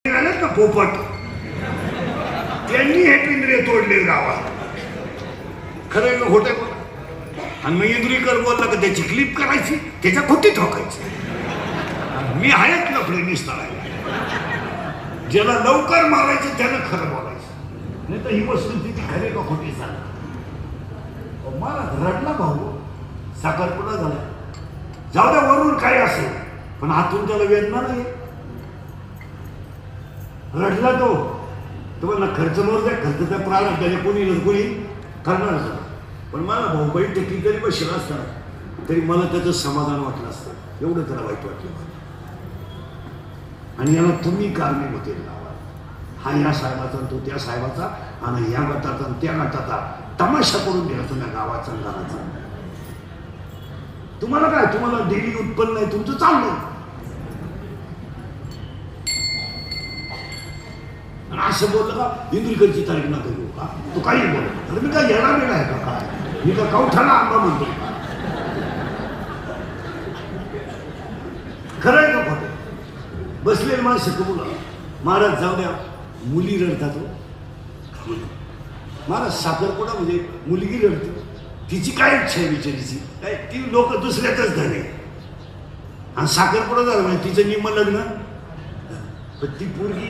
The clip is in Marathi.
आलेत ना पोपट, त्यांनी हे पिंजरे तोडले गावात. खरं का खोटे बोला? आणि मग इंद्रीकर बोलला का त्याची क्लिप करायची, त्याच्या खोटी ठोकायची. मी आहेच लफडे निसताळायला. ज्याला लवकर मारायचं त्यानं खरं बोलायचं, नाही तर ही वस्तुस्थिती खरे का खोटी सांग. मला रडला भाऊ, साखरपुडा झाला. जाऊ द्या वरून काय असेल, पण आतून त्याला वेदना नाही. रडला तो मला खर्च मोर द्या, खर्च त्या प्रारंभ त्याने कोणी कोणी करणार असं. पण मला भाऊ बहीण टेकली तरी बसला असताना तरी मला त्याचं समाधान वाटलं असतं. एवढं त्याला वाईट वाटलं. आणि याला तुम्ही कारणीभूत लावा. हा या साहेबाचा, तो त्या साहेबाचा, आणि या गटाचा त्या गटाचा तमाशा करून दिला तुम्ही गावाचा घराचा. तुम्हाला काय, तुम्हाला डेली उत्पन्न आहे तुमचं चाललं. असं बोललं का इंद्रिकरची तारीख ना करू का, तू काही बोल. अरे मी काय येणार वेळ आहे का काय, मी का कवठाला आंबा म्हणतो का? खरं आहे का खोटं? बसलेले माणसं कबूल. महाराज जाऊ द्या, मुली रडतात. महाराज साखरपुडा म्हणजे मुलगी रडते, तिची काय इच्छा आहे बिचारीची काय, ती लोक दुसऱ्यातच झाले. आणि साखरपुडा झाला म्हणजे तिचं निम्म लग्न, पण ती पोरगी